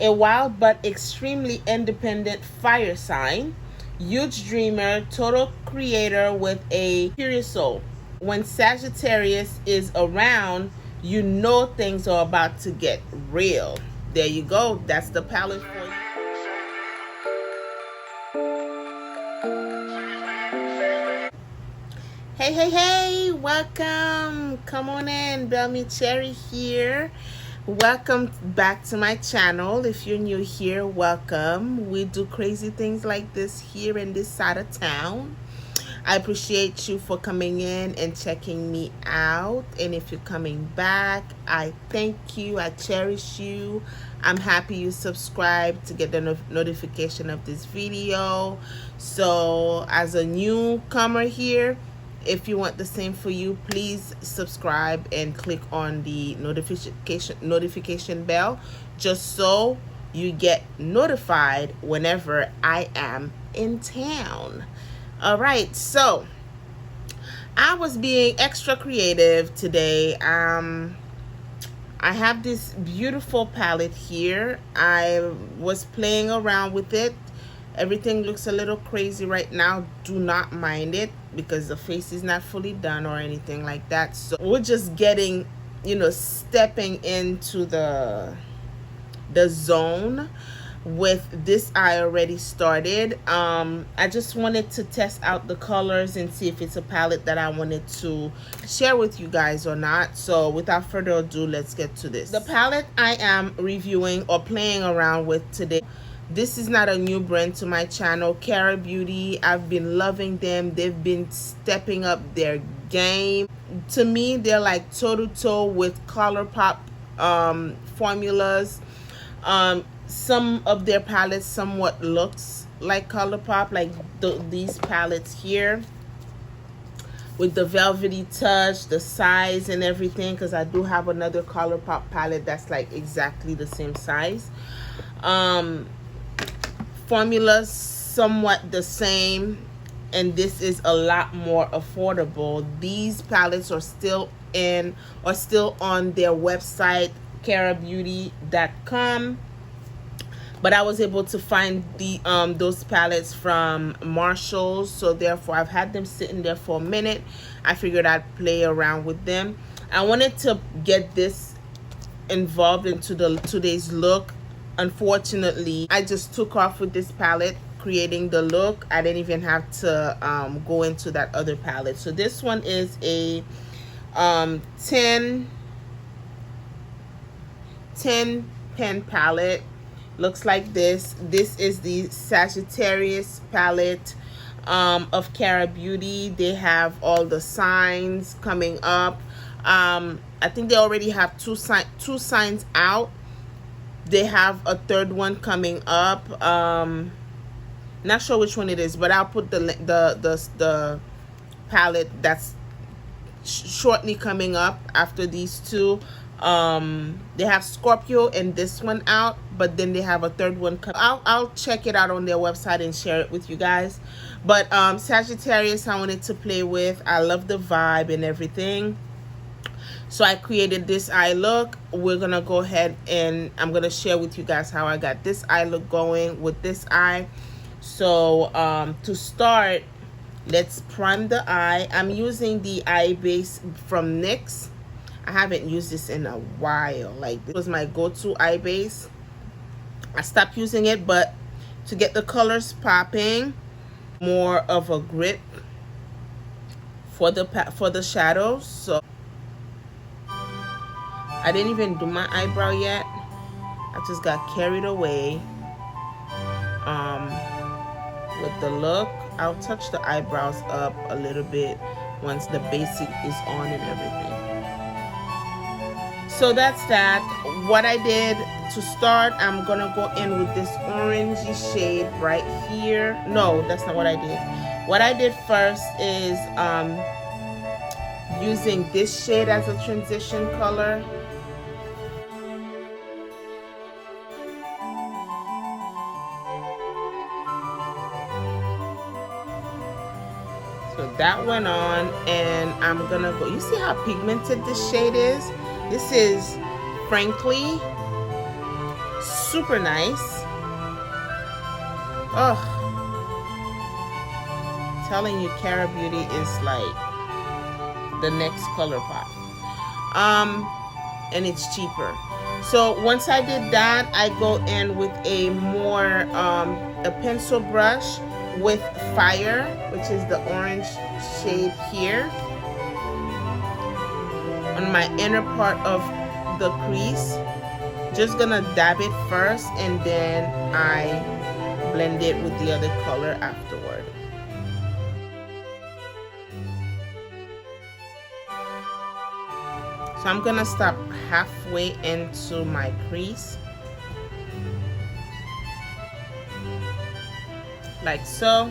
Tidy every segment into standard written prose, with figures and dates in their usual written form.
A wild but extremely independent fire sign. Huge dreamer, total creator with a curious soul. When Sagittarius is around, you know things are about to get real. There you go. That's the palette for you. Hey, hey, hey, welcome. Come on in. Bellmy Cherry here. Welcome back to my channel. If you're new here, welcome. We do crazy things like this here in this side of town. I appreciate you for coming in and checking me out. And if you're coming back, I thank you. I cherish you. I'm happy you subscribed to get the notification of this video. So as a newcomer here, if you want the same for you, please subscribe and click on the notification bell, just so you get notified whenever I am in town. All right, so I was being extra creative today. I have this beautiful palette here. I was playing around with it. Everything looks a little crazy right now. Do not mind it, because the face is not fully done or anything like that. So we're just getting, stepping into the zone with this eye already started. I just wanted to test out the colors and see if it's a palette that I wanted to share with you guys or not. So without further ado, let's get to this. The palette I am reviewing or playing around with today, this is not a new brand to my channel, Cara Beauty. I've been loving them. They've been stepping up their game. To me, they're like toe-to-toe with ColourPop formulas. Some of their palettes somewhat looks like ColourPop, like these palettes here, with the velvety touch, the size and everything, because I do have another ColourPop palette that's like exactly the same size. Formulas somewhat the same, and this is a lot more affordable. These palettes are still on their website, carabeauty.com, but I was able to find the those palettes from Marshall's, so therefore I've had them sitting there for a minute. I figured I'd play around with them. I wanted to get this involved into today's look. Unfortunately, I just took off with this palette creating the look. I didn't even have to go into that other palette. So this one is a 10 pen palette. Looks like this. This is the Sagittarius palette of Cara Beauty. They have all the signs coming up. I think they already have two signs out. They have a third one coming up. Not sure which one it is, but I'll put the palette that's shortly coming up after these two. They have Scorpio and this one out, but then they have a third one coming. I'll check it out on their website and share it with you guys. But Sagittarius, I wanted to play with. I love the vibe and everything. So I created this eye look. We're gonna go ahead and I'm gonna share with you guys how I got this eye look going with this eye. So to start, let's prime the eye. I'm using the eye base from NYX. I haven't used this in a while. Like, this was my go-to eye base. I stopped using it, but to get the colors popping, more of a grip for the shadows. So I didn't even do my eyebrow yet. I just got carried away with the look. I'll touch the eyebrows up a little bit once the basic is on and everything. So that's that. What I did to start, I'm gonna go in with this orangey shade right here. No, that's not what I did. What I did first is using this shade as a transition color. So that went on, and I'm gonna go. You see how pigmented this shade is? This is frankly super nice. Oh, telling you, Cara Beauty is like the next color pop. And it's cheaper. So once I did that, I go in with a more a pencil brush with Fire, which is the orange shade here, on my inner part of the crease. Just gonna dab it first, and then I blend it with the other color afterward. So I'm gonna stop halfway into my crease, like so.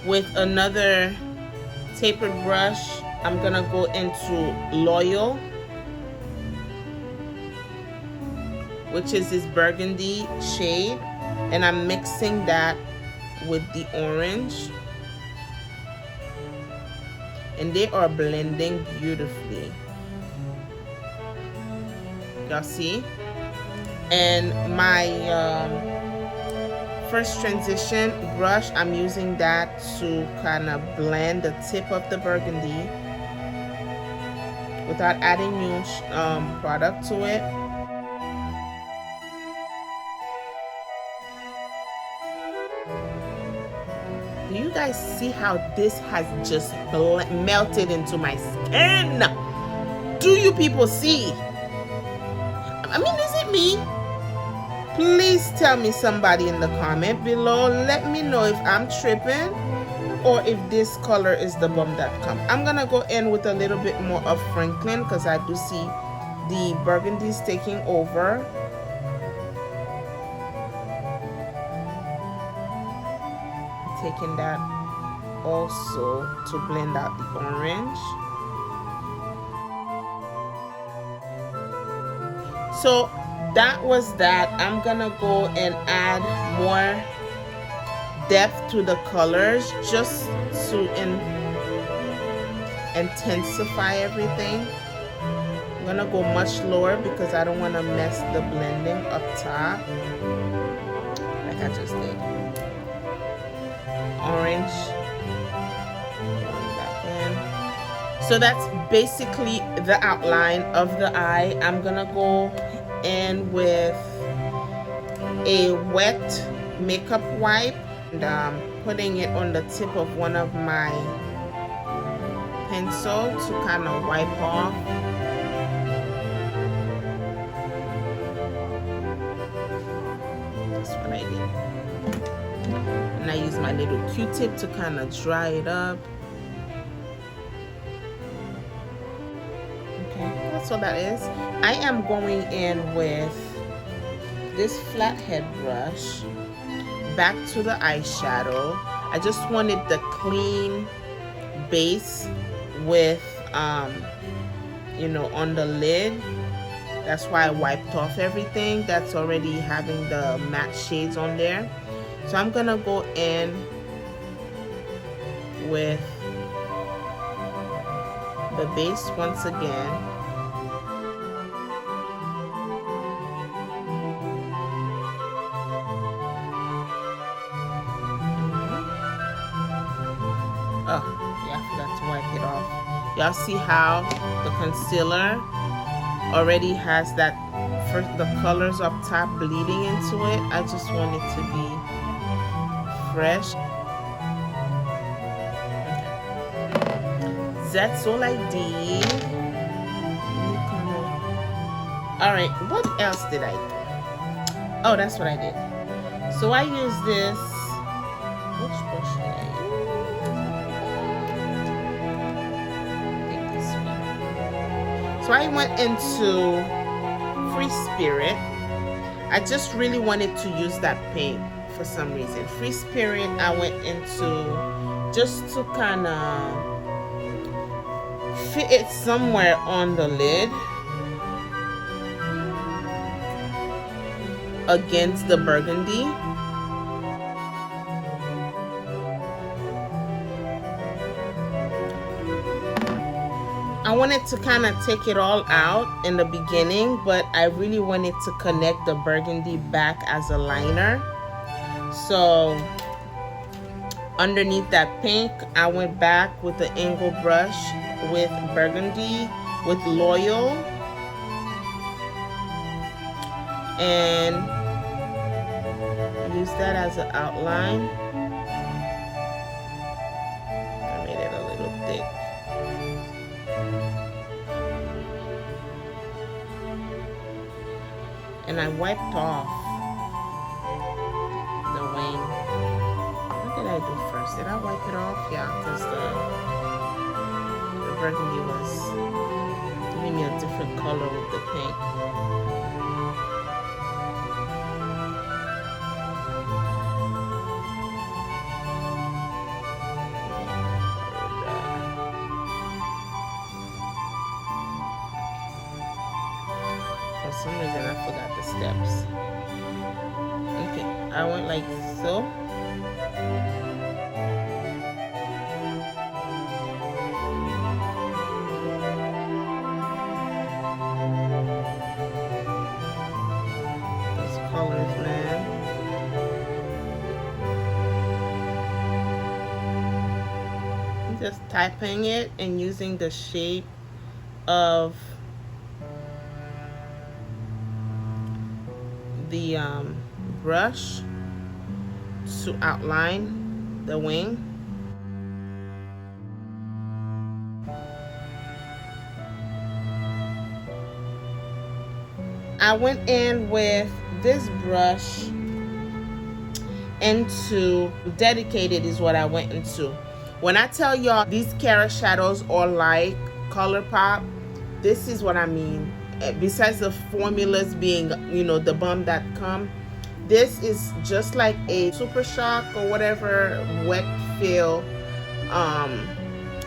With another tapered brush, I'm gonna go into Loyal, which is this burgundy shade, and I'm mixing that with the orange, and they are blending beautifully. Y'all see? And my first transition brush, I'm using that to kind of blend the tip of the burgundy without adding new product to it. Do you guys see how this has just melted into my skin? Do you people see? I mean, is it me? Please tell me, somebody in the comment below. Let me know if I'm tripping or if this color is the bomb.com. I'm gonna go in with a little bit more of Franklin because I do see the burgundies taking over. Taking that also to blend out the orange. So that was that. I'm gonna go and add more depth to the colors just to intensify everything. I'm gonna go much lower because I don't want to mess the blending up top like I just did. Orange going back in. So that's basically the outline of the eye. I'm gonna go in with a wet makeup wipe and putting it on the tip of one of my pencils to kind of wipe off. That's what I did. And I use my little Q-tip to kind of dry it up. Okay, that's what that is. I am going in with this flathead brush back to the eyeshadow. I just wanted the clean base with you know, on the lid. That's why I wiped off everything that's already having the matte shades on there. So I'm gonna go in with the base once again. Oh, yeah, I forgot to wipe it off. Y'all see how the concealer already has that first, the colors up top bleeding into it. I just want it to be fresh. Okay. That's all I did. All right, what else did I do? Oh, that's what I did. So I use this. Which brush did I use? So I went into Free Spirit. I just really wanted to use that paint for some reason. Free Spirit, I went into just to kind of fit it somewhere on the lid against the burgundy. I wanted to kind of take it all out in the beginning, but I really wanted to connect the burgundy back as a liner. So underneath that pink, I went back with the angle brush with burgundy, with Loyal, and use that as an outline. I made it a little thick. And I wiped off the wing. What did I do first? Did I wipe it off? Yeah, because the burgundy was giving me a different color with the pink. For some reason I forgot the steps. Okay, I went like so. Those colors, man. I'm just typing it and using the shape of the brush to outline the wing. I went in with this brush into dedicated is what I went into. When I tell y'all these Cara shadows are like ColourPop, this is what I mean. Besides the formulas being, you know, the bum that come, this is just like a Super Shock or whatever wet feel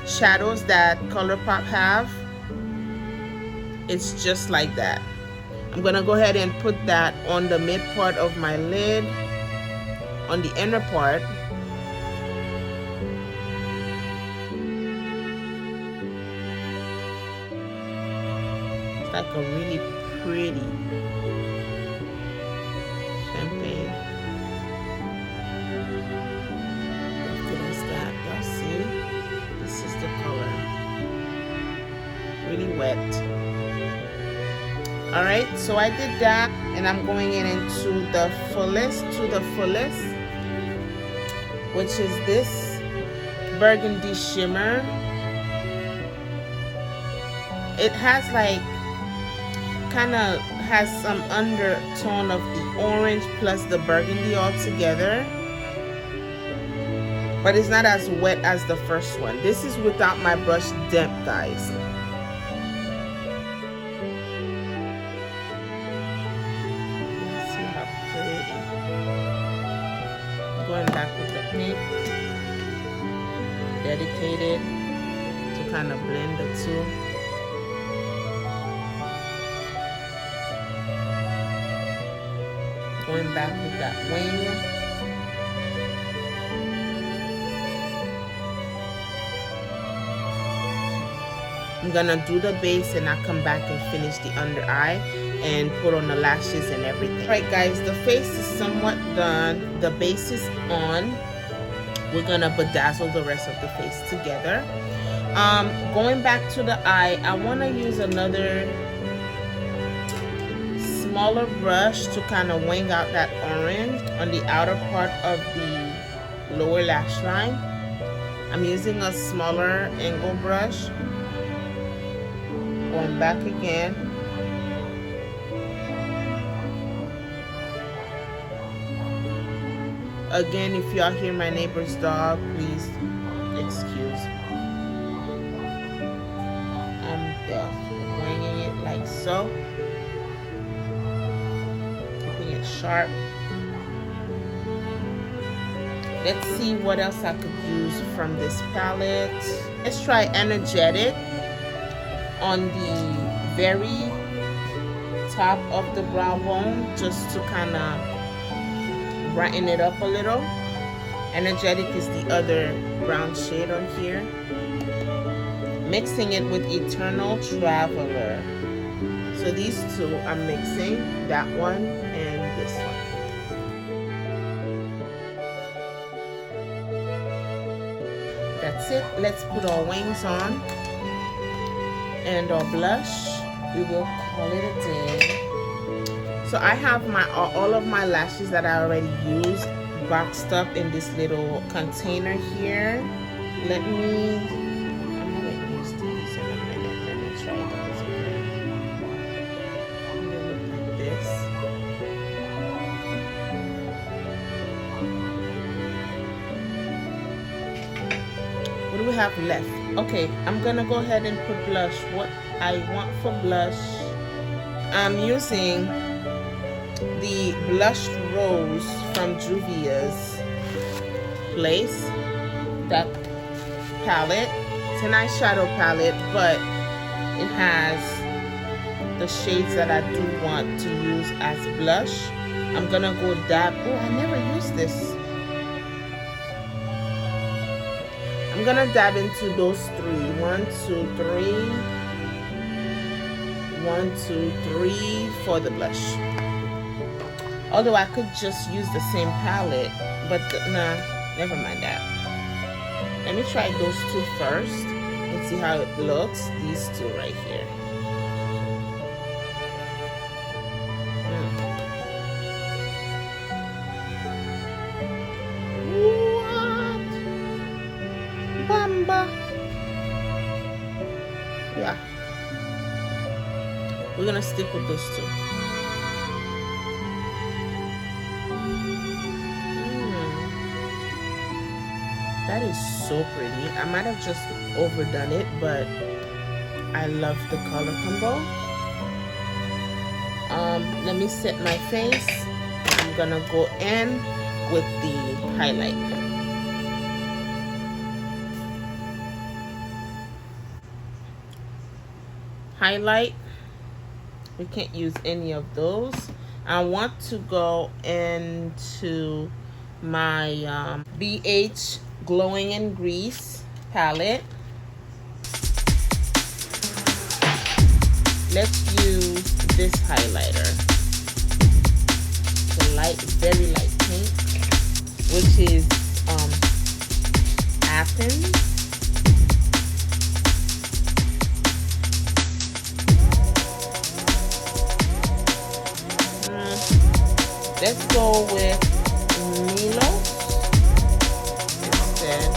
shadows that ColourPop have. It's just like that. I'm gonna go ahead and put that on the mid part of my lid, on the inner part. Like a really pretty champagne. Look at that. Y'all see? This is the color. Really wet. Alright, so I did that, and I'm going in into the fullest, which is this burgundy shimmer. It has like kind of has some undertone of the orange plus the burgundy all together, but it's not as wet as the first one. This is without my brush damp, guys. Let's see how pretty. Going back with the pink, dedicated, to kind of blend the two. Going back with that wing. I'm gonna do the base and I'll come back and finish the under eye and put on the lashes and everything. Alright guys, the face is somewhat done. The base is on. We're gonna bedazzle the rest of the face together. Going back to the eye, I wanna use another smaller brush to kind of wing out that orange on the outer part of the lower lash line. I'm using a smaller angle brush. Going back again. Again, if y'all hear my neighbor's dog, please excuse. I'm just winging it like so. Sharp. Let's see what else I could use from this palette. Let's try Energetic on the very top of the brow bone, just to kind of brighten it up a little. Energetic is the other brown shade on here. mixing it with Eternal Traveler. So these two I'm mixing, that one and this one. That's it. Let's put our wings on and our blush. We will call it a day. So I have my all of my lashes that I already used boxed up in this little container here. I haven't used these in a minute. Let me try those again. They look like this. What do we have left? Okay, I'm gonna go ahead and put blush. What I want for blush, I'm using the Blush Rose from Juvia's Place. That palette, it's an eyeshadow palette, but it has the shades that I do want to use as blush. I'm gonna go dab. Oh, I never used this. I'm gonna dab into those three. 1, 2, 3. 1, 2, 3 for the blush. Although I could just use the same palette, but nah, never mind that. Let me try those two first and see how it looks. These two right here. What? Bamba. Yeah. We're gonna stick with those two. That is so pretty. I might have just overdone it, but I love the color combo. Let me set my face. I'm gonna go in with the highlight. Highlight. We can't use any of those. I want to go into my BH Glowing in Grease palette. Let's use this highlighter. The light, very light pink, which is Athens. Let's go with Milo instead.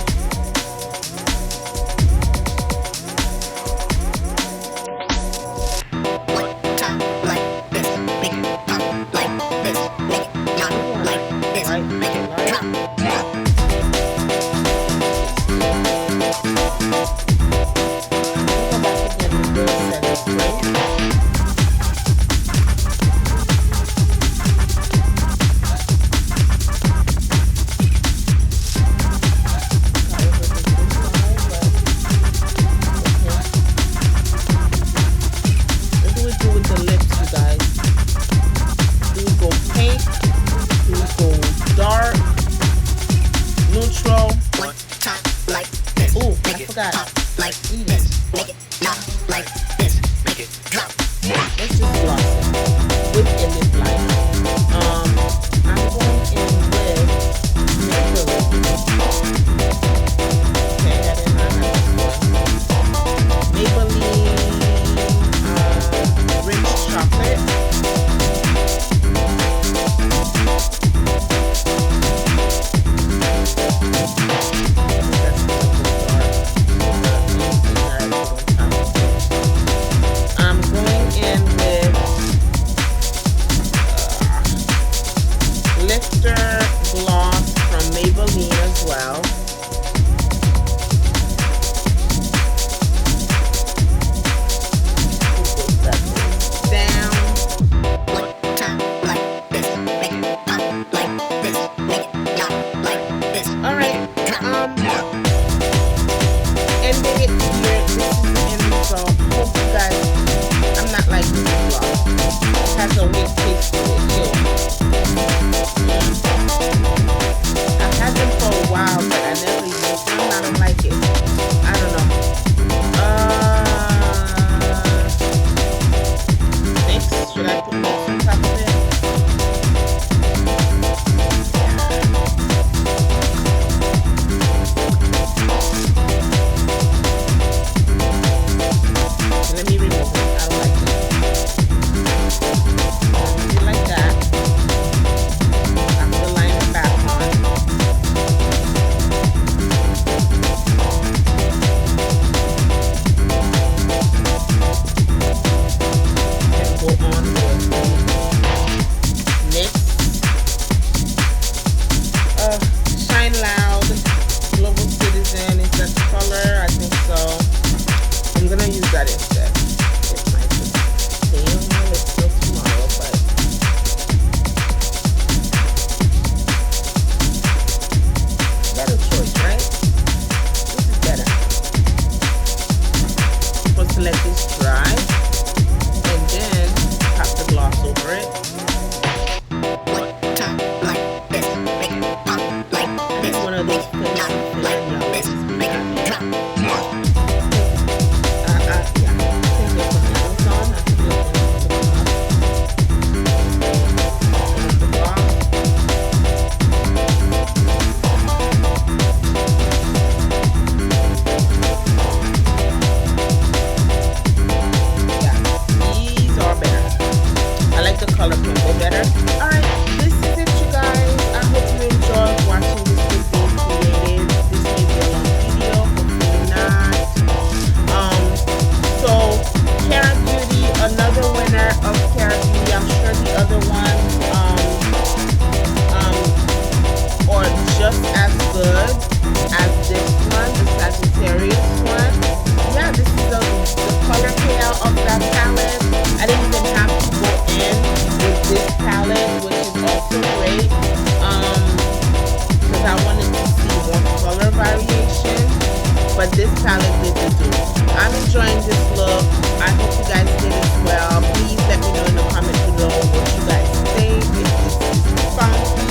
this palette did the do. I'm enjoying this look. I hope you guys did as well. Please let me know in the comments below what you guys think. If this is funky,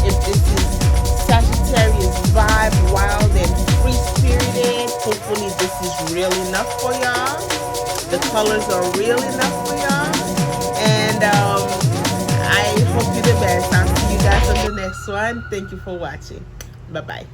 if this is Sagittarius vibe, wild and free spirited. Hopefully this is real enough for y'all. The colors are real enough for y'all. And I hope you're the best. I'll see you guys on the next one. Thank you for watching. Bye bye.